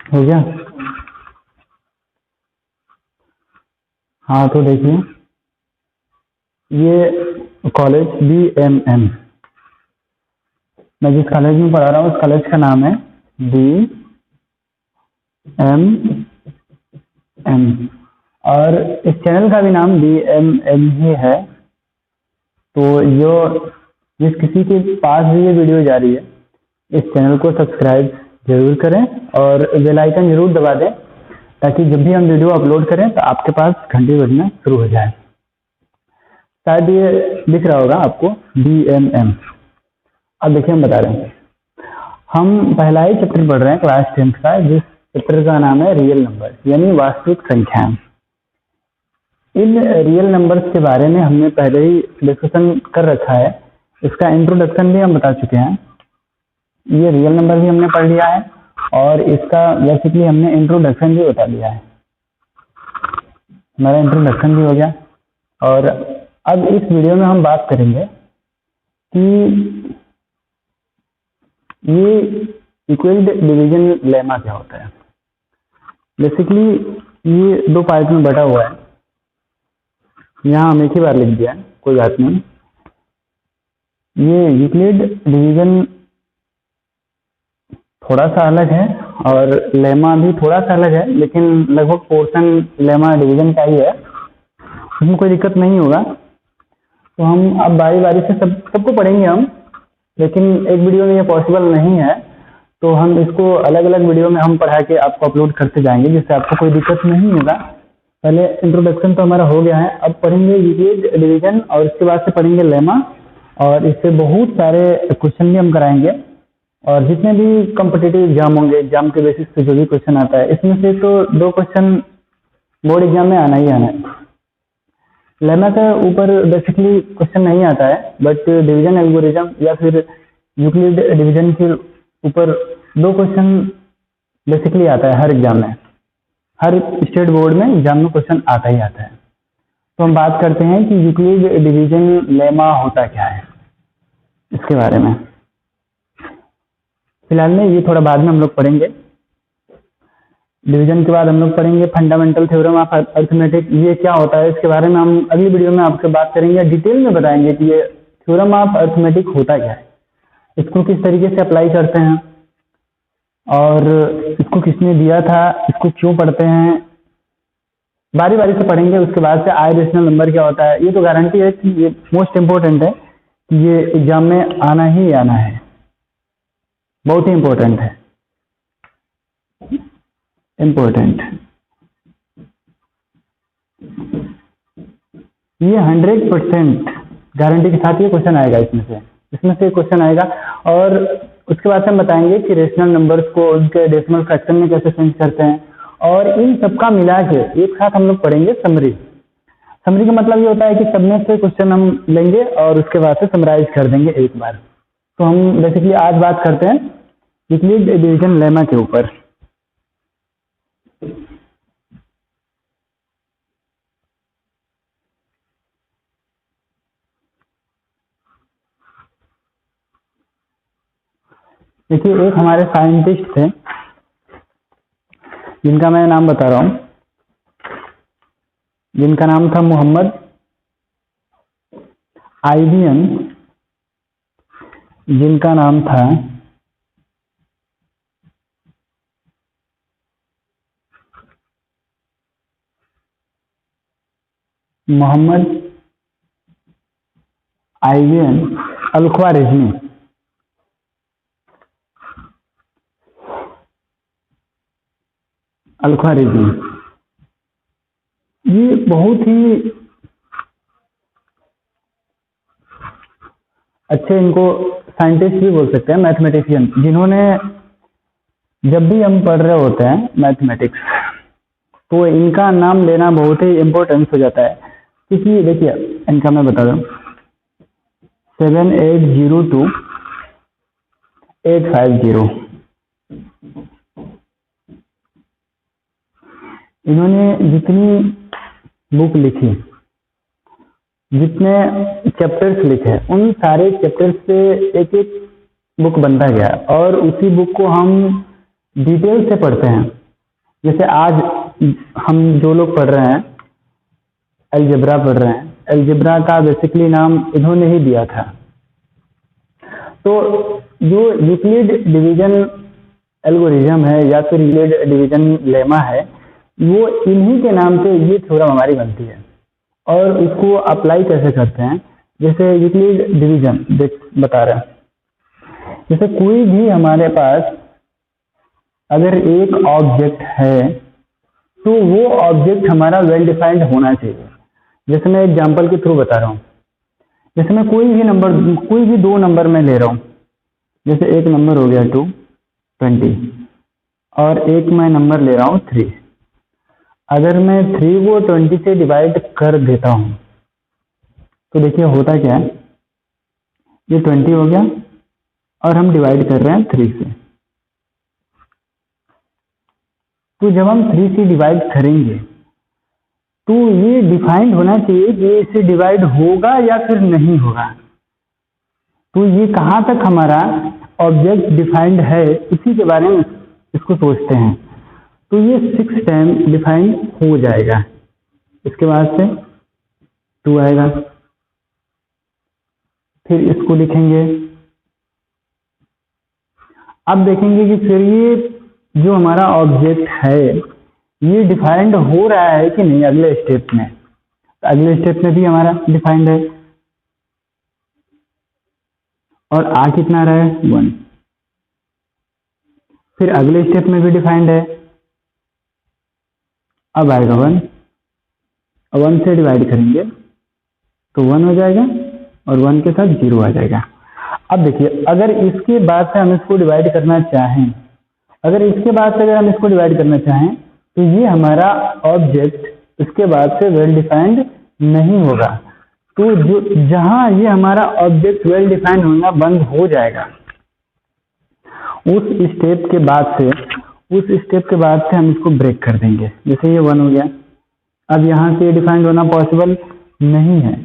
हो गया। हाँ तो देखिए, ये कॉलेज BMM, मैं जिस कॉलेज में पढ़ा रहा हूँ उस कॉलेज का नाम है BMM, और इस चैनल का भी नाम BMM ही है। तो जो जिस किसी के पास भी ये वीडियो जा रही है, इस चैनल को सब्सक्राइब जरूर करें और बेल आइकन जरूर दबा दें, ताकि जब भी हम वीडियो अपलोड करें तो आपके पास घंटी बजना शुरू हो जाए। शायद ये दिख रहा होगा आपको BMM। अब देखिए हम बता रहे हैं, हम पहला ही चैप्टर पढ़ रहे हैं क्लास 10th का, जिस चैप्टर का नाम है रियल नंबर यानी वास्तविक संख्याएं। इन रियल नंबर्स के बारे में हमने पहले ही डिस्कशन कर रखा है, इसका इंट्रोडक्शन भी हम बता चुके हैं। ये रियल नंबर भी हमने पढ़ लिया है और इसका बेसिकली हमने इंट्रोडक्शन भी बता दिया है। हमारा इंट्रोडक्शन भी हो गया। और अब इस वीडियो में हम बात करेंगे कि ये इक्वल्ड डिवीजन लेमा क्या होता है। बेसिकली ये दो पार्ट में बटा हुआ है, यहाँ हम एक ही बार लिख दिया है, कोई बात नहीं। ये यूक्लिड डिवीजन थोड़ा सा अलग है और लेमा भी थोड़ा सा अलग है, लेकिन लगभग पोर्शन लेमा डिवीजन का ही है, उसमें कोई दिक्कत नहीं होगा। तो हम अब बारी बारी से सबको पढ़ेंगे हम, लेकिन एक वीडियो में ये पॉसिबल नहीं है, तो हम इसको अलग अलग वीडियो में हम पढ़ा के आपको अपलोड करते जाएंगे, जिससे आपको कोई दिक्कत नहीं होगा। पहले इंट्रोडक्शन तो हमारा हो गया है, अब पढ़ेंगे यूक्लिड डिवीजन और इसके बाद से पढ़ेंगे लेमा, और इससे बहुत सारे क्वेश्चन भी हम कराएंगे। और जितने भी कॉम्पिटिटिव एग्जाम होंगे, एग्जाम के बेसिस पे जो भी क्वेश्चन आता है, इसमें से तो 2 क्वेश्चन बोर्ड एग्जाम में आना ही आना है। लेमा के ऊपर बेसिकली क्वेश्चन नहीं आता है, बट डिवीजन एल्गोरिथम या फिर यूक्लिड डिवीजन के ऊपर 2 क्वेश्चन बेसिकली आता है हर एग्जाम में, हर स्टेट बोर्ड में एग्जाम में क्वेश्चन आता ही आता है। तो हम बात करते हैं कि यूक्लिड डिवीजन लेमा होता क्या है, इसके बारे में। फिलहाल में ये थोड़ा बाद में हम लोग पढ़ेंगे। डिवीजन के बाद हम लोग पढ़ेंगे फंडामेंटल थ्योरम ऑफ अरिथमेटिक, ये क्या होता है इसके बारे में हम अगली वीडियो में आपसे बात करेंगे, डिटेल में बताएंगे कि ये थ्योरम ऑफ अरिथमेटिक होता क्या है, इसको किस तरीके से अप्लाई करते हैं और इसको किसने दिया था, इसको क्यों पढ़ते हैं, बारी बारी से पढ़ेंगे। उसके बाद से रेशनल नंबर क्या होता है, ये तो गारंटी है कि ये मोस्ट इम्पोर्टेंट है कि ये एग्जाम में आना ही आना है, बहुत ही इम्पोर्टेंट है, इम्पोर्टेंट। ये 100% गारंटी के साथ ये क्वेश्चन आएगा, इसमें से क्वेश्चन आएगा। और उसके बाद हम बताएंगे कि रेशनल नंबर्स को उनके डेसिमल फ्रैक्शन में कैसे चेंज करते हैं, और इन सबका मिला के एक साथ हम लोग पढ़ेंगे समरी। समरी का मतलब ये होता है कि सब में से क्वेश्चन हम लेंगे और उसके बाद से समराइज कर देंगे एक बार। तो हम बेसिकली आज बात करते हैं यूक्लिड डिवीजन लेमा के ऊपर। देखिए, एक हमारे साइंटिस्ट थे जिनका मैं नाम बता रहा हूं, जिनका नाम था मोहम्मद आइवियन, जिनका नाम था मोहम्मद आइवियन अल-ख्वारिज़मी। अल-ख्वारिज़मी ये बहुत ही अच्छे, इनको साइंटिस्ट भी बोल सकते हैं, मैथमेटिशियन, जिन्होंने जब भी हम पढ़ रहे होते हैं मैथमेटिक्स तो इनका नाम लेना बहुत ही इम्पोर्टेंस हो जाता है। क्योंकि देखिए, इनका मैं बता दूं 7802-850, इन्होंने जितनी बुक लिखी, जितने चैप्टर्स लिखे, उन सारे चैप्टर्स से एक एक बुक बनता गया और उसी बुक को हम डिटेल से पढ़ते हैं। जैसे आज हम जो लोग पढ़ रहे हैं अलजेब्रा पढ़ रहे हैं, अलजेब्रा का बेसिकली नाम इन्होंने ही दिया था। तो जो यूक्लिड डिवीजन एल्गोरिज्म है या फिर यूक्लिड डिवीजन लेमा है, वो इन्हीं के नाम से ये थ्योरम हमारी बनती है। और उसको अप्लाई कैसे करते हैं, जैसे यूक्लिड डिवीजन बता रहे हैं, जैसे कोई भी हमारे पास अगर एक ऑब्जेक्ट है तो वो ऑब्जेक्ट हमारा वेल डिफाइंड होना चाहिए। जैसे मैं एग्जांपल के थ्रू बता रहा हूँ, जैसे मैं कोई भी दो नंबर में ले रहा हूँ, जैसे एक नंबर हो गया 220 और एक मैं नंबर ले रहा हूँ 3। अगर मैं 3 को 20 से डिवाइड कर देता हूँ तो देखिए होता क्या है, ये 20 हो गया और हम डिवाइड कर रहे हैं 3 से। तो जब हम 3 से डिवाइड करेंगे तो ये डिफाइंड होना चाहिए कि इससे डिवाइड होगा या फिर नहीं होगा। तो ये कहाँ तक हमारा ऑब्जेक्ट डिफाइंड है, इसी के बारे में इसको सोचते हैं। तो ये 6 टाइम डिफाइंड हो जाएगा, इसके बाद से 2 आएगा, फिर इसको लिखेंगे। अब देखेंगे कि फिर ये जो हमारा ऑब्जेक्ट है ये डिफाइंड हो रहा है कि नहीं अगले स्टेप में। तो अगले स्टेप में भी हमारा डिफाइंड है और आ कितना रहा है 1। फिर अगले स्टेप में भी डिफाइंड है, अब आएगा 1, 1 से डिवाइड करेंगे तो 1 हो जाएगा और 1 के साथ 0 आ जाएगा। अब देखिए अगर इसके बाद से हम इसको डिवाइड करना चाहें, हम इसको डिवाइड करना चाहें तो ये हमारा ऑब्जेक्ट इसके बाद से वेल डिफाइंड नहीं होगा। तो जो जहां ये हमारा ऑब्जेक्ट वेल डिफाइंड होना बंद हो जाएगा, उस स्टेप के बाद से हम इसको ब्रेक कर देंगे। जैसे ये 1 हो गया, अब यहां से डिफाइंड होना पॉसिबल नहीं है।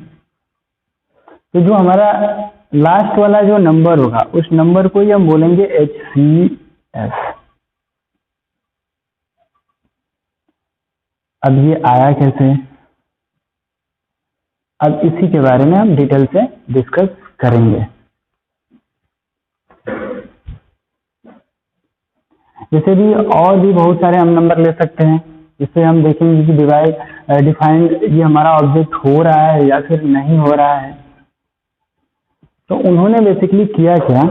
तो जो हमारा लास्ट वाला जो नंबर होगा उस नंबर को ही हम बोलेंगे HCF। अब ये आया कैसे, अब इसी के बारे में हम डिटेल से डिस्कस करेंगे। जैसे भी और भी बहुत सारे हम नंबर ले सकते हैं, जिससे हम देखेंगे कि डिफाइंड ये हमारा ऑब्जेक्ट हो रहा है या फिर नहीं हो रहा है। तो उन्होंने बेसिकली किया क्या,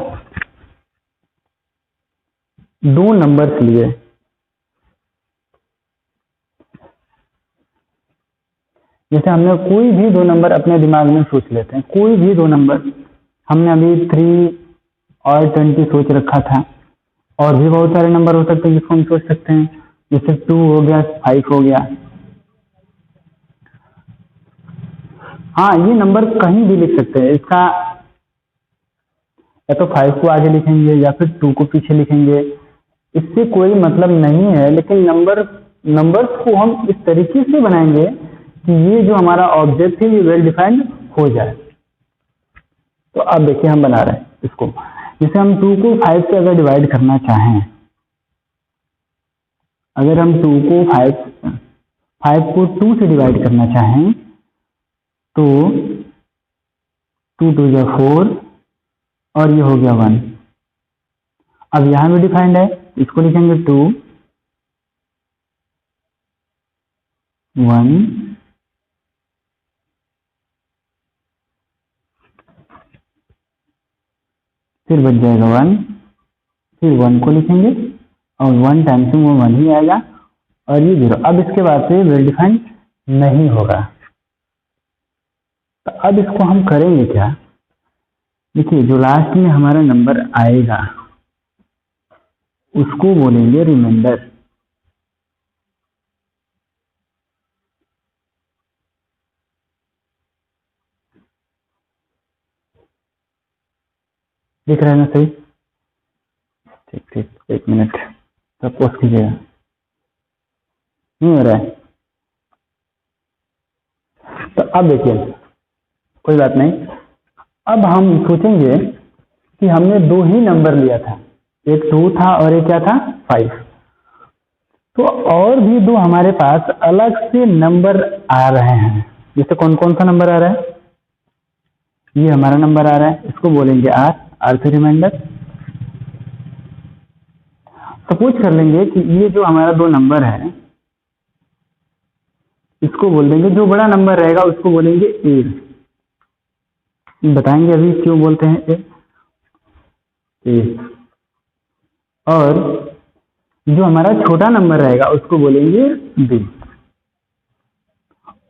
2 नंबर्स लिए, जैसे हमने कोई भी 2 नंबर अपने दिमाग में सोच लेते हैं, कोई भी 2 नंबर। हमने अभी 3 और 20 सोच रखा था, और भी बहुत सारे नंबर हो सकते हैं जिसको हम सोच सकते हैं, जैसे 2 हो गया, 5 हो गया। हाँ, ये नंबर कहीं भी लिख सकते हैं, इसका या तो 5 को आगे लिखेंगे या फिर 2 को पीछे लिखेंगे, इससे कोई मतलब नहीं है। लेकिन नंबर्स को हम इस तरीके से बनाएंगे कि ये जो हमारा ऑब्जेक्ट है ये वेल डिफाइंड हो जाए। तो अब देखिए हम बना रहे हैं इसको, जैसे हम 2 को 5 से अगर डिवाइड करना चाहें, अगर हम 2 को 5 को 2 से डिवाइड करना चाहें तो 2 2 जा 4 और ये हो गया 1। अब यहां भी डिफाइंड है, इसको लिखेंगे 2 1 फिर बच जाएगा 1, फिर 1 को लिखेंगे और 1 टाइम्स में वो 1 ही आएगा और ये 0। अब इसके बाद से वेल डिफाइंड नहीं होगा। तो अब इसको हम करेंगे क्या, देखिए जो लास्ट में हमारा नंबर आएगा उसको बोलेंगे रिमाइंडर। दिख रहा है ना सही? ठीक ठीक, 1 मिनट सब पोस्ट कीजिएगा, नहीं हो रहा है। तो अब देखिए कोई बात नहीं, अब हम सोचेंगे कि हमने 2 ही नंबर लिया था, एक 2 था और एक क्या था 5। तो और भी दो हमारे पास अलग से नंबर आ रहे हैं। जैसे कौन कौन सा नंबर आ रहा है? ये हमारा नंबर आ रहा है, इसको बोलेंगे आर से रिमाइंडर। सपोज कर लेंगे कि ये जो हमारा दो नंबर है इसको बोल देंगे, जो बड़ा नंबर रहेगा उसको बोलेंगे ए। बताएंगे अभी क्यों बोलते हैं ए। और जो हमारा छोटा नंबर रहेगा उसको बोलेंगे बी।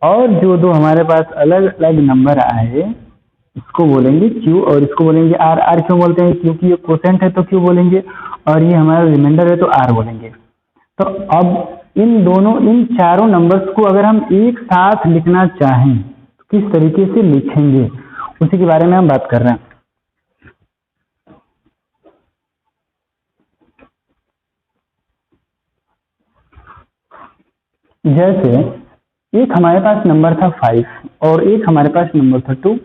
और जो दो हमारे पास अलग अलग नंबर आए इसको बोलेंगे क्यू और इसको बोलेंगे आर। आर क्यों बोलते हैं? क्योंकि ये कोसेंट है तो क्यू बोलेंगे, और ये हमारा रिमाइंडर है तो आर बोलेंगे। तो अब इन चारों नंबर्स को अगर हम एक साथ लिखना चाहें तो किस तरीके से लिखेंगे, उसी के बारे में हम बात कर रहे हैं। जैसे एक हमारे पास नंबर था 5 और एक हमारे पास नंबर था 2,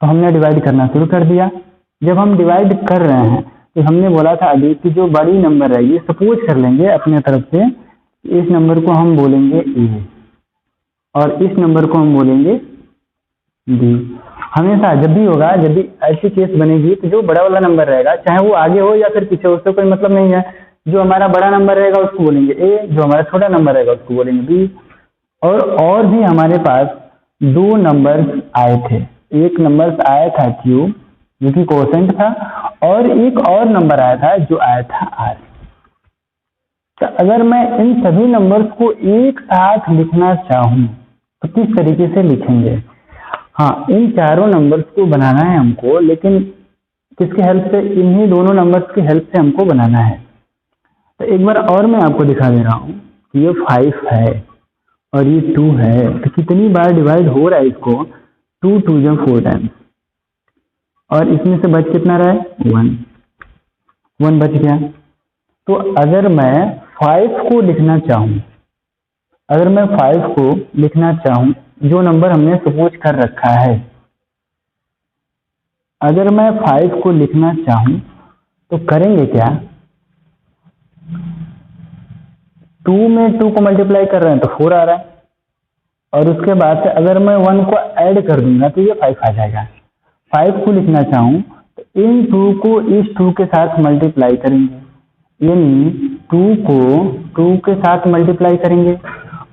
तो हमने डिवाइड करना शुरू कर दिया। जब हम डिवाइड कर रहे हैं तो हमने बोला था अभी कि जो बड़ी नंबर रहेगी, सपोज कर लेंगे अपने तरफ से, इस नंबर को हम बोलेंगे ए और इस नंबर को हम बोलेंगे बी। हमेशा जब भी होगा, जब भी ऐसी केस बनेगी तो जो बड़ा वाला नंबर रहेगा, चाहे वो आगे हो या फिर पीछे हो, उससे कोई मतलब नहीं है। जो हमारा बड़ा नंबर रहेगा उसको बोलेंगे ए, जो हमारा छोटा नंबर रहेगा उसको बोलेंगे बी। और भी हमारे पास दो नंबर्स आए थे। एक नंबर आया था क्यू जो कि कोसेंट था, और एक और नंबर आया था जो आया था आर। तो अगर मैं इन सभी नंबर्स को एक साथ लिखना चाहूं तो किस तरीके से लिखेंगे? हाँ, इन चारों नंबर्स को बनाना है हमको, लेकिन किसके हेल्प से? इन्हीं दोनों नंबर्स की हेल्प से हमको बनाना है। तो एक बार और मैं आपको दिखा दे रहा हूँ कि ये 5 है और ये 2 है, तो कितनी बार डिवाइड हो रहा है इसको? 2 2 जा 4 टाइम्स, और इसमें से बच कितना रहा है? 1 बच गया। तो अगर मैं 5 को लिखना चाहूँ, जो नंबर हमने सपोज कर रखा है, अगर मैं 5 को लिखना चाहूँ तो करेंगे क्या? 2 में 2 को मल्टीप्लाई कर रहे हैं तो 4 आ रहा है, और उसके बाद से अगर मैं 1 को ऐड कर दूंगा तो ये 5 आ जाएगा। 5 को लिखना चाहूँ तो इन 2 को इस 2 के साथ मल्टीप्लाई करेंगे, यानी 2 को 2 के साथ मल्टीप्लाई करेंगे,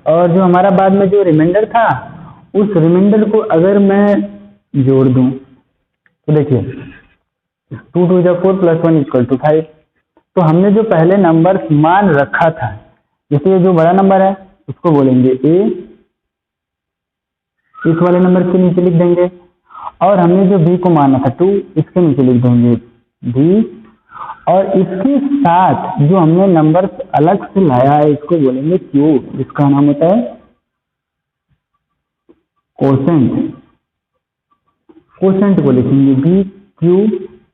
और जो हमारा बाद में जो रिमाइंडर था उस रिमाइंडर को अगर मैं जोड़ दूं तो देखिए 2 2 जा 4 + 1 = 5। तो हमने जो पहले नंबर मान रखा था, जैसे ये जो बड़ा नंबर है उसको बोलेंगे ए, इस वाले नंबर के नीचे लिख देंगे, और हमने जो बी को माना था 2, इसके नीचे लिख देंगे बी, और इसके साथ जो हमने नंबर अलग से लाया है इसको बोलेंगे क्यू, जिसका नाम होता है कोसेंट। कोसेंट को लिखेंगे बी क्यू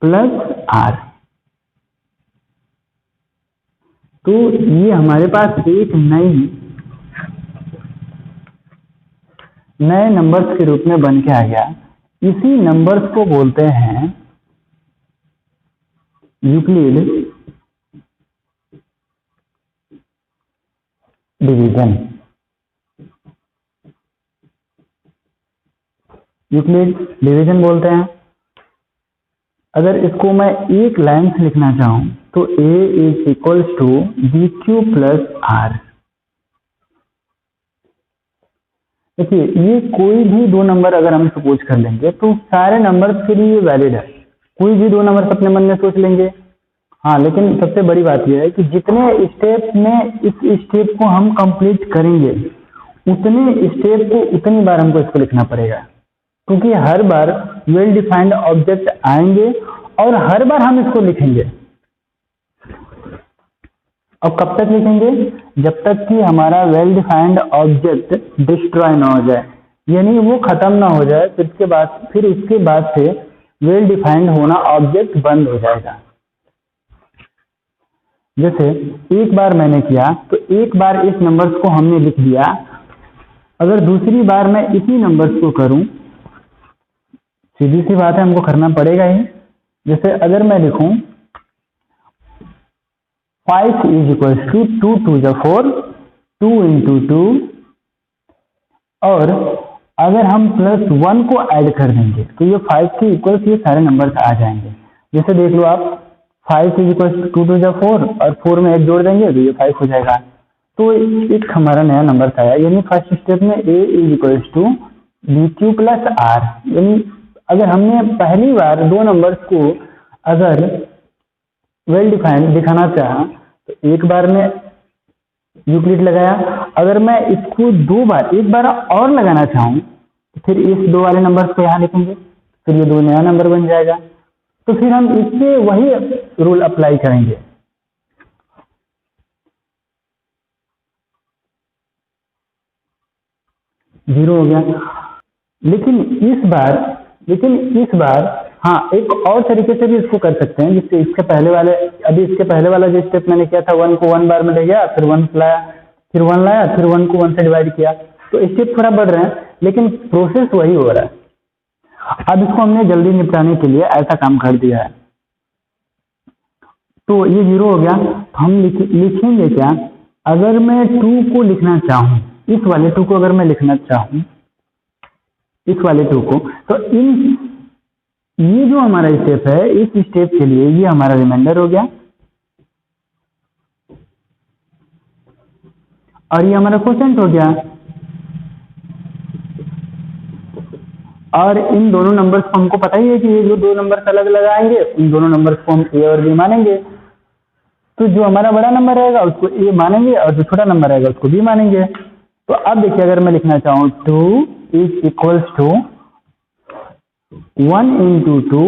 + आर। तो ये हमारे पास एक नए नंबर्स के रूप में बन के आ गया। इसी नंबर्स को बोलते हैं यूक्लिड डिवीजन। यूक्लिड डिवीजन बोलते हैं। अगर इसको मैं एक लाइन से लिखना चाहूं तो a = bq + r। देखिए, ये कोई भी दो नंबर अगर हम सपोज कर लेंगे तो सारे नंबर्स के लिए वैलिड है। कोई भी दो नंबर अपने मन में सोच लेंगे। हाँ, लेकिन सबसे बड़ी बात यह है कि जितने स्टेप में इस स्टेप को हम कंप्लीट करेंगे, उतने स्टेप को उतनी बार हमको इसको लिखना पड़ेगा, क्योंकि हर बार वेल डिफाइंड ऑब्जेक्ट आएंगे और हर बार हम इसको लिखेंगे। और कब तक लिखेंगे? जब तक कि हमारा वेल डिफाइंड ऑब्जेक्ट डिस्ट्रॉय ना हो जाए, यानी वो खत्म ना हो जाए। फिर उसके बाद से वेल डिफाइंड होना ऑब्जेक्ट बंद हो जाएगा। जैसे एक बार मैंने किया तो एक बार इस नंबर्स को हमने लिख दिया, अगर दूसरी बार मैं इसी नंबर्स को करूं, सीधी सी बात है हमको करना पड़ेगा ही। जैसे अगर मैं लिखूं 5 इज इक्वल टू 2 2 जा 4, 2 इंटू 2, और अगर हम +1 को ऐड कर देंगे तो ये 5 के इक्वल ये सारे नंबर्स आ जाएंगे। जैसे देख लो आप, 5 इज इक्वल टू 2 2 जा 4, और 4 में 1 जोड़ देंगे तो ये 5 हो जाएगा। तो एक हमारा नया नंबर आया, यानी फर्स्ट स्टेप में a is equal to bq plus r। यानी अगर हमने पहली बार दो नंबर्स को अगर वेल डिफाइंड दिखाना चाहा तो एक बार में यूक्लिड लगाया, अगर मैं इसको दो बार एक बार और लगाना चाहूँ तो फिर इस दो वाले नंबर्स को यहाँ लिखेंगे, फिर ये दो नया नंबर बन जाएगा। तो फिर हम इससे वही रूल अप्लाई करेंगे। जीरो हो गया। लेकिन इस बार हाँ, एक और तरीके से भी इसको कर सकते हैं, जिससे इसके पहले वाला जो स्टेप मैंने किया था, 1 को 1 बार में ले गया, फिर 1 लाया, फिर 1 लाया, फिर 1 को 1 से डिवाइड किया, तो स्टेप थोड़ा बढ़ रहे हैं लेकिन प्रोसेस वही हो रहा है। अब इसको हमने जल्दी निपटाने के लिए ऐसा काम कर दिया है। तो ये 0 हो गया। हम लिखेंगे क्या, अगर मैं 2 को लिखना चाहूँ, इस वाले 2 को अगर मैं लिखना चाहूँ, इस वाले 2 को, तो ये जो हमारा स्टेप है, इस स्टेप के लिए ये हमारा रिमाइंडर हो गया और ये हमारा क्वोशेंट हो गया। और इन दोनों नंबर्स को हमको पता ही है कि ये जो दो नंबर्स अलग अलग आएंगे, उन दोनों नंबर्स को हम ए और बी मानेंगे। तो जो हमारा बड़ा नंबर रहेगा उसको ए मानेंगे और जो छोटा नंबर रहेगा उसको बी मानेंगे। तो अब देखिए, अगर मैं लिखना चाहूँ 2 इज इक्वल्स टू 1 इंटू 2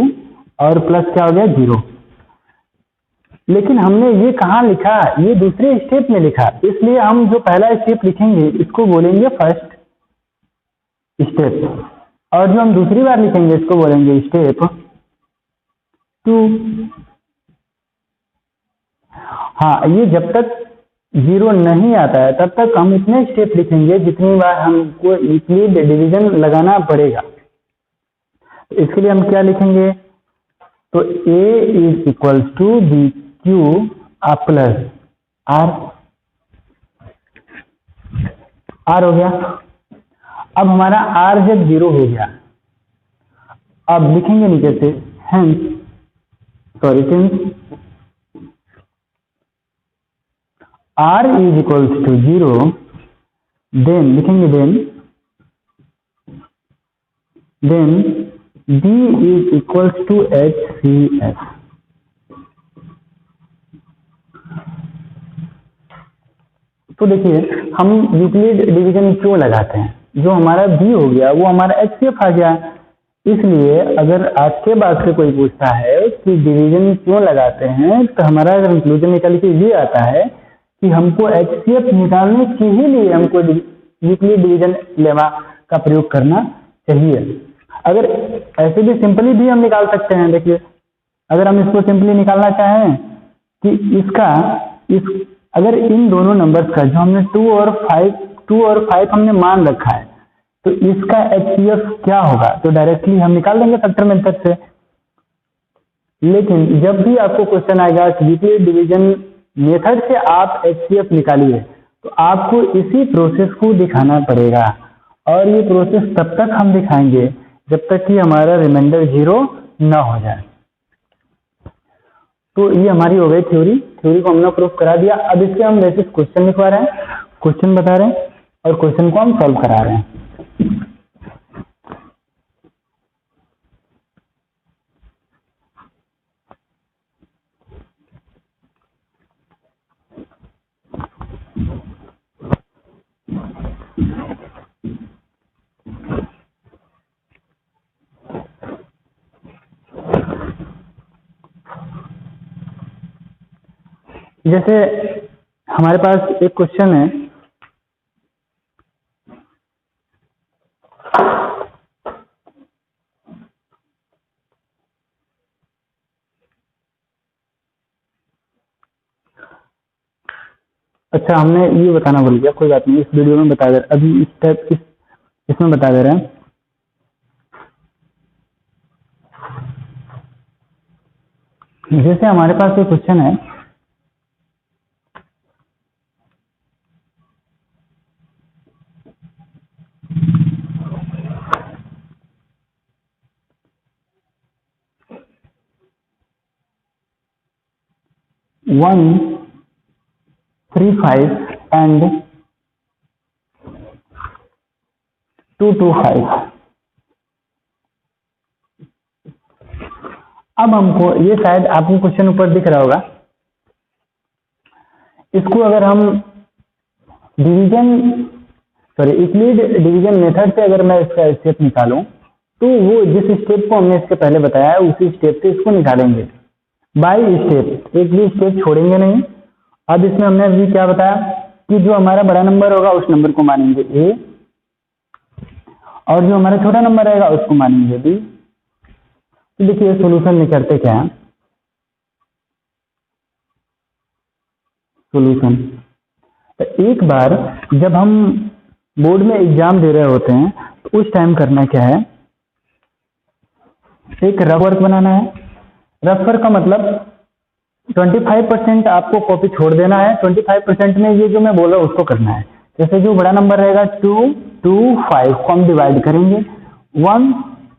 और प्लस क्या हो गया 0। लेकिन हमने ये कहाँ लिखा, ये दूसरे स्टेप में लिखा, इसलिए हम जो पहला स्टेप लिखेंगे इसको बोलेंगे फर्स्ट स्टेप, और जो हम दूसरी बार लिखेंगे इसको बोलेंगे स्टेप 2। हाँ, ये जब तक 0 नहीं आता है तब तक हम इतने स्टेप लिखेंगे जितनी बार हमको यूक्लिड डिवीजन लगाना पड़ेगा। इसके लिए हम क्या लिखेंगे, तो a is equals to B Q plus R हो गया। अब हमारा r जब 0 हो गया, अब लिखेंगे नीचे से since r is equals to 0, then लिखेंगे then b is equals to HCF। तो देखिए, हम यूक्लिड डिवीजन क्यों लगाते हैं, जो हमारा b हो गया वो हमारा HCF आ गया। इसलिए अगर आज के बाद से कोई पूछता है कि डिवीजन क्यों लगाते हैं, तो हमारा कंक्लूजन निकल के ये आता है कि हमको HCF निकालने के ही लिए हमको यूक्लिड डिवीजन लेमा का प्रयोग करना चाहिए। अगर ऐसे भी सिंपली भी हम निकाल सकते हैं। देखिए, अगर हम इसको सिंपली निकालना चाहें कि अगर इन दोनों नंबर्स का जो हमने 2 और 5 हमने मान रखा है, तो इसका HCF क्या होगा, तो डायरेक्टली हम निकाल देंगे फैक्टर मेथड से। लेकिन जब भी आपको क्वेश्चन आएगा कि यूक्लिड डिवीजन मेथड से आप HCF निकालिए, तो आपको इसी प्रोसेस को दिखाना पड़ेगा, और ये प्रोसेस तब तक हम दिखाएंगे जब तक कि हमारा रिमाइंडर 0 न हो जाए। तो ये हमारी हो गई थ्योरी को हमने प्रूफ करा दिया। अब इसके हम बेसिक क्वेश्चन लिखवा रहे हैं, क्वेश्चन बता रहे हैं और क्वेश्चन को हम सॉल्व करा रहे हैं। जैसे हमारे पास एक क्वेश्चन है, अच्छा हमने ये बताना भूल गया, कोई बात नहीं, इस वीडियो में बता दे, अभी इसमें बता दे रहे हैं। जैसे हमारे पास एक क्वेश्चन है 135 एंड 225। अब हमको ये शायद आपको क्वेश्चन ऊपर दिख रहा होगा, इसको अगर हम यूक्लिड डिवीजन मेथड से अगर मैं इसका स्टेप निकालूं तो वो जिस स्टेप को हमने इसके पहले बताया है उसी स्टेप से इसको निकालेंगे बाय स्टेप, एक भी स्टेप छोड़ेंगे नहीं। अब इसमें हमने अभी क्या बताया कि जो हमारा बड़ा नंबर होगा उस नंबर को मानेंगे ए, और जो हमारा छोटा नंबर रहेगा उसको मानेंगे बी। तो देखिए सोल्यूशन में करते क्या है, सोल्यूशन तो एक बार जब हम बोर्ड में एग्जाम दे रहे होते हैं तो उस टाइम करना क्या है, एक रफ वर्क बनाना है। रफ वर्क का मतलब 25% आपको कॉपी छोड़ देना है, 25% में ये जो मैं बोल रहा हूँ उसको करना है। जैसे जो बड़ा नंबर रहेगा 2, 2, 5 को हम डिवाइड करेंगे 1,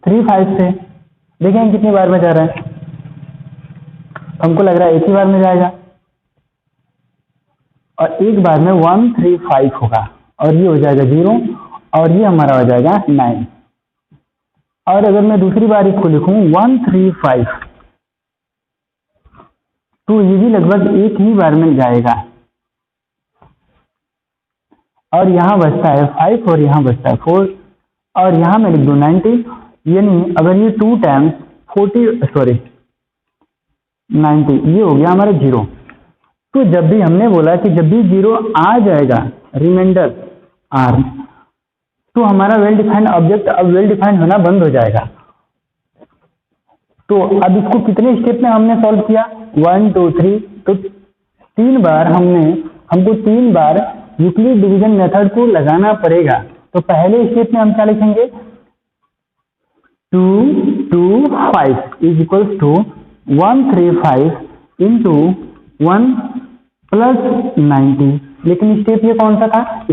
3, 5 से, देखेंगे कितनी बार में जा रहा है। हमको लग रहा है एक ही बार में जाएगा और एक बार में 1, 3, 5 होगा और ये हो जाएगा 0 और ये हमारा हो जाएगा 9। और अगर मैं दूसरी बार इसको लिखूं 1, 3, 5 तो ये भी लगभग एक ही बार में जाएगा और यहाँ बचता है 5 और यहाँ बचता है 4 और यहाँ मैं लिख दूं 90, यानी अगर ये 2 टाइम्स 90 ये हो गया हमारा 0। तो जब भी हमने बोला कि जब भी 0 आ जाएगा रिमाइंडर r तो हमारा वेल डिफाइंड ऑब्जेक्ट अब वेल डिफाइंड होना बंद हो जाएगा। तो अब इसको कितने स्टेप में हमने सॉल्व किया 1, 2, 3, तो 3 बार हमको 3 बार यूक्लिड डिवीजन मेथड को लगाना पड़ेगा। तो पहले स्टेप में हम क्या लिखेंगे 2, 2, 5 is equals to 1, 3, 5 into 1 plus 90। लेकिन स्टेप ये कौन सा था,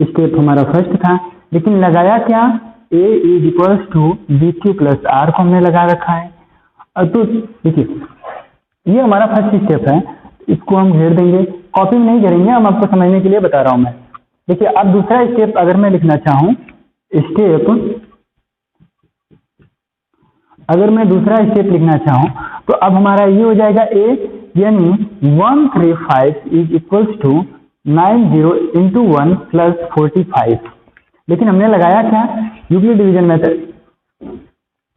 स्टेप हमारा फर्स्ट था, लेकिन लगाया क्या a is equals to BQ plus R को हमने लगा रखा है। और तो देखिए ये हमारा फर्स्ट स्टेप है, इसको हम घेर देंगे, कॉपी में नहीं करेंगे, हम आपको समझने के लिए बता रहा हूं मैं। देखिए अब दूसरा स्टेप अगर मैं लिखना चाहूं अगर मैं दूसरा स्टेप लिखना चाहूं तो अब हमारा ये हो जाएगा a, यानी 1, 3, 5 is equals to 90 into 1 plus 45। लेकिन हमने लगाया क्या यूक्लिड डिवीजन मेथड,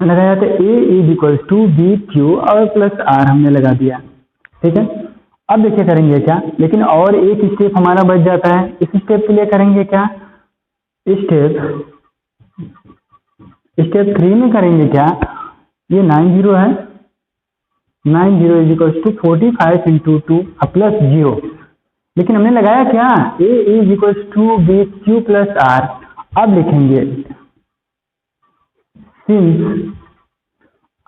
लगाया था a is equals to BQ और प्लस r हमने लगा दिया। ठीक है, अब देखिए करेंगे क्या, लेकिन और एक स्टेप हमारा बच जाता है। इस स्टेप के लिए करेंगे क्या, स्टेप 3 में करेंगे क्या, ये 90 है, 90 is equals to 45 into 2 plus 0। लेकिन हमने लगाया क्या a is equals to BQ plus r। अब लिखेंगे since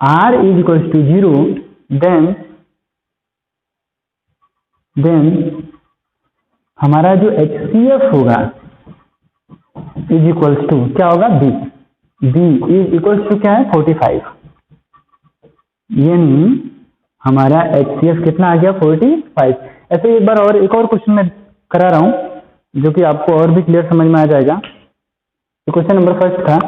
r is equals to 0 then हमारा जो HCF होगा इज इक्वल्स टू क्या होगा b इज इक्वल्स टू क्या है 45, यानी हमारा HCF कितना आ गया 45। ऐसे एक बार और एक और क्वेश्चन मैं करा रहा हूं जो कि आपको और भी क्लियर समझ में आ जाएगा। तो क्वेश्चन नंबर फर्स्ट था,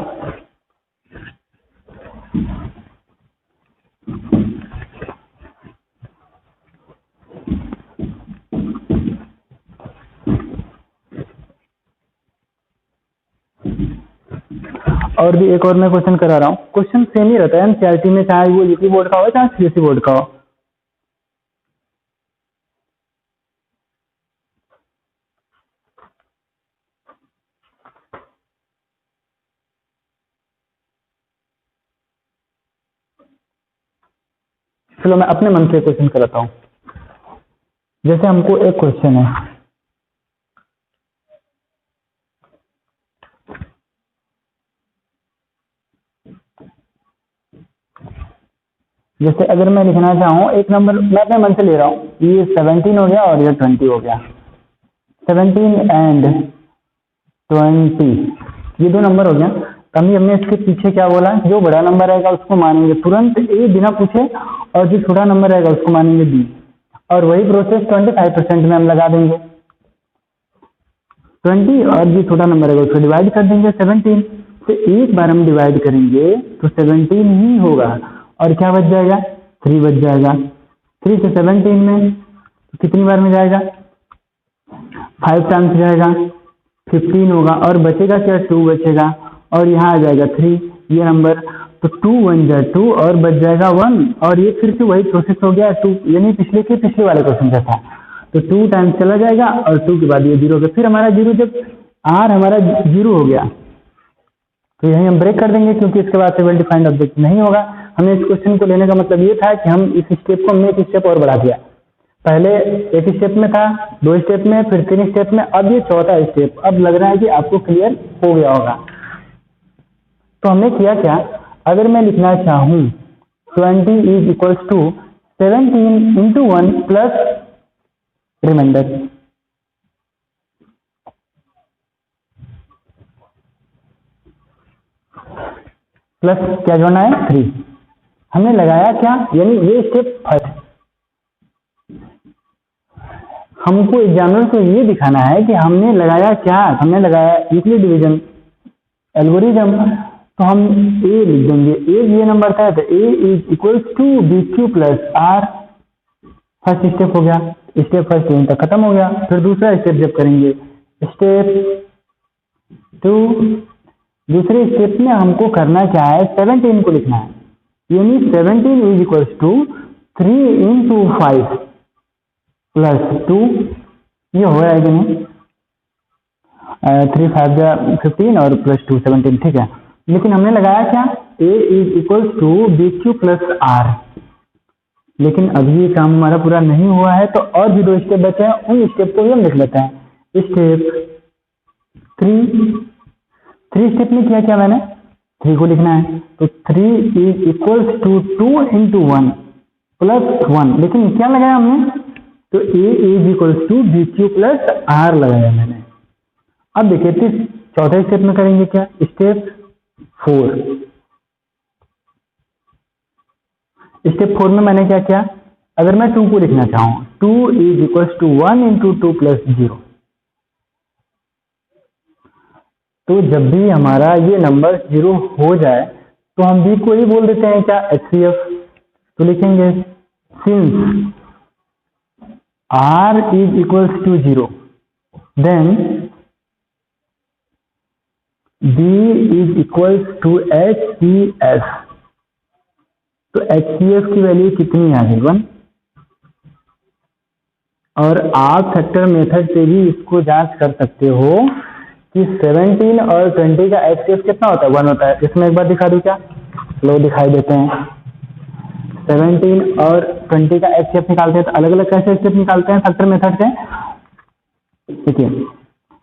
और भी एक और मैं क्वेश्चन करा रहा हूं। क्वेश्चन सेम ही रहता है एनसीईआरटी में, चाहे वो यूपी बोर्ड का हो चाहे सीबीएसई बोर्ड का हो। चलो मैं अपने मन से क्वेश्चन कराता हूं। जैसे हमको एक क्वेश्चन है, जैसे अगर मैं लिखना चाहूँ एक नंबर, मैं अपने मन से ले रहा हूँ, ये 17 हो गया और ये 20 हो गया, 17 एंड 20 ये दो नंबर हो गया। कभी हमने इसके पीछे क्या बोला, जो बड़ा नंबर रहेगा उसको मानेंगे तुरंत ए बिना पूछे, और जो छोटा नंबर रहेगा उसको मानेंगे बी। और वही प्रोसेस 25% में हम लगा देंगे 20, और जो छोटा नंबर रहेगा उसको डिवाइड कर देंगे 17 से। एक बार हम डिवाइड करेंगे तो 17 ही होगा, और क्या बच जाएगा, 3 बच जाएगा। 3 से 17 में कितनी बार में जाएगा, 5 टाइम्स जाएगा, 15 होगा, और बचेगा क्या, 2 बचेगा, और यहाँ आ जाएगा 3 ये नंबर। तो 2 1 जा 2 और बच जाएगा 1, और ये फिर से वही प्रोसेस हो गया 2, यानी पिछले वाले क्वेश्चन का था। तो 2 टाइम्स चला जाएगा, और 2 के बाद ये 0 हो गया। फिर हमारा 0, जब r हमारा 0 हो गया तो यही हम ब्रेक कर देंगे, क्योंकि इसके बाद से वेल डिफाइंड ऑब्जेक्ट नहीं होगा। हमें इस क्वेश्चन को लेने का मतलब ये था कि हम इस स्टेप को हमने एक स्टेप और बढ़ा दिया। पहले एक स्टेप में था, 2 स्टेप में, फिर 3 स्टेप में, अब ये चौथा स्टेप। अब लग रहा है कि आपको क्लियर हो गया होगा। तो हमने किया क्या, अगर मैं लिखना चाहूं 20 is equals to 17 into 1 plus remainder, plus क्या जोड़ना है, 3। हमने लगाया क्या, यानी ये स्टेप फर्स्ट। हमको एग्जामिनर को ये दिखाना है कि हमने लगाया क्या, हमने लगाया यूक्लिड डिवीजन एल्गोरिथम। तो हम ए लिख देंगे, ए ये नंबर था, तो a is equals to B Q plus r. First step हो गया, स्टेप फर्स्ट यहीं तक खत्म हो गया। फिर दूसरा स्टेप जब करेंगे, स्टेप 2, दूसरे स्टेप में हमको करना क्या है, 17 को लिखना है, यानी 17 is equals to 3 into 5 plus 2। ये हो रहा है कि नहीं, 3 5 जा 15 और प्लस 2 17, ठीक है। लेकिन हमने लगाया क्या, a is equals to B Q plus R. लेकिन अभी ये काम हमारा पूरा नहीं हुआ है, तो और भी 2 स्टेप बचे हैं, उन स्टेप को भी हम लिख लेते हैं। स्टेप 3 स्टेप में किया क्या मैंने, 3 को लिखना है, तो 3 is equals to 2 into 1 plus 1। लेकिन क्या लगाया हमने, तो a is equals to B Q plus R लगाया मैंने। अब देखिए चौथे स्टेप में करेंगे क्या, स्टेप 4। स्टेप 4 में मैंने क्या किया, अगर मैं 2 को लिखना चाहूं, 2 is equals to 1 into 2 plus 0। तो जब भी हमारा ये नंबर 0 हो जाए तो हम b को ही बोल देते हैं क्या, HCF। तो लिखेंगे since r is equals to 0 then b is equals to HCF। तो HCF की वैल्यू कितनी आ गई, 1। और आप फैक्टर मेथड से भी इसको जांच कर सकते हो कि 17 और 20 का HCF कितना होता है, 1 होता है। इसमें एक बार दिखा दूं क्या, लो दिखाई देते हैं। 17 और 20 का HCF निकालते हैं, तो अलग अलग कैसे HCF निकालते हैं फैक्टर मेथड से। देखिए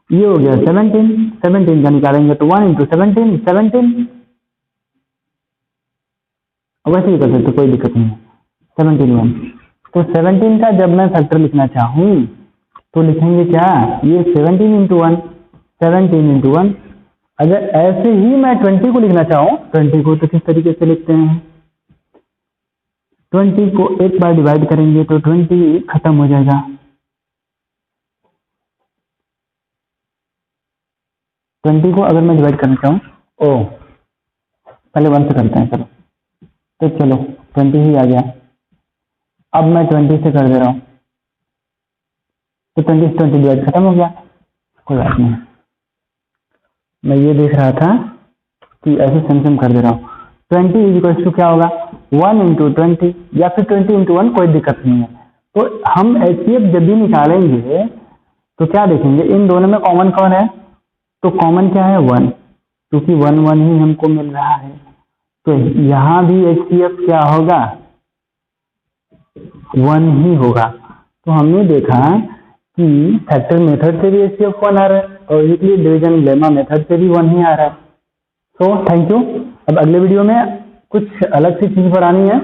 ये हो गया 17 का निकालेंगे तो 1 इंटू 17 वैसे ही कर सकते, कोई दिक्कत नहीं है। 17 1, तो 17 का जब मैं फैक्टर लिखना चाहूं तो लिखेंगे क्या, ये 17 इंटू 1 17 इंटू 1। अगर ऐसे ही मैं 20 को लिखना चाहूं, 20 को तो किस तरीके से लिखते हैं, 20 को एक बार डिवाइड करेंगे तो 20 खत्म हो जाएगा। 20 को अगर मैं डिवाइड करना चाहूँ, पहले 1 से करते हैं, चलो तो चलो 20 ही आ गया। अब मैं 20 से कर दे रहा हूँ, तो 20 से 20 डिवाइड खत्म हो गया, कोई बात नहीं। मैं ये देख रहा था कि ऐसे सेम कर दे रहा हूँ। 20 इज इक्वल टू क्या होगा, 1 इंटू 20 या फिर 20 इंटू 1, कोई दिक्कत नहीं है। तो हम HCF जब भी निकालेंगे तो क्या देखेंगे, इन दोनों में कॉमन कौन है, तो कॉमन क्या है, 1, क्योंकि 1 1 ही हमको मिल रहा है। तो यहाँ भी HCF क्या होगा, 1 ही होगा। तो हमने देखा कि फैक्टर मेथड से भी HCF 1 आ रहा है और यूक्लिड डिवीजन लेमा मेथड से भी 1 ही आ रहा है। तो थैंक यू। अब अगले वीडियो में कुछ अलग सी चीज पर आनी है,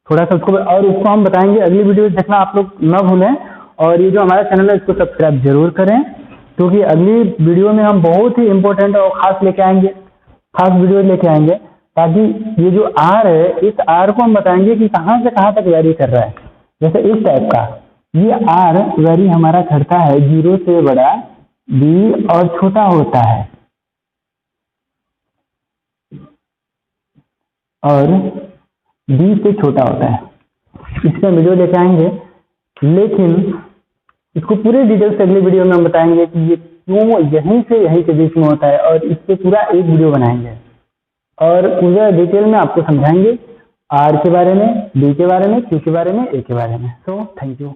थोड़ा सा उसको और उसको हम बताएंगे। अगली वीडियो देखना आप लोग न भूलें, और ये जो हमारा चैनल है इसको सब्सक्राइब जरूर करें, क्योंकि अगली वीडियो में हम बहुत ही इंपॉर्टेंट और खास लेके आएंगे। खास वीडियो लेके आएंगे, ताकि ये जो आर है, इस आर को हम बताएंगे कि कहाँ से कहाँ तक वैरी कर रहा है। जैसे इस टाइप का ये आर वैरी हमारा करता है 0 से बड़ा बी और छोटा होता है, और बी से छोटा होता है। इसका वीडियो लेके आएंगे, लेकिन इसको पूरे डिटेल से अगले वीडियो में हम बताएंगे कि ये क्यों यहीं से यहीं के बीच में होता है, और इस पे पूरा एक वीडियो बनाएंगे और पूरा डिटेल में आपको समझाएंगे आर के बारे में, बी के बारे में, सी के बारे में, ए के बारे में। So thank you.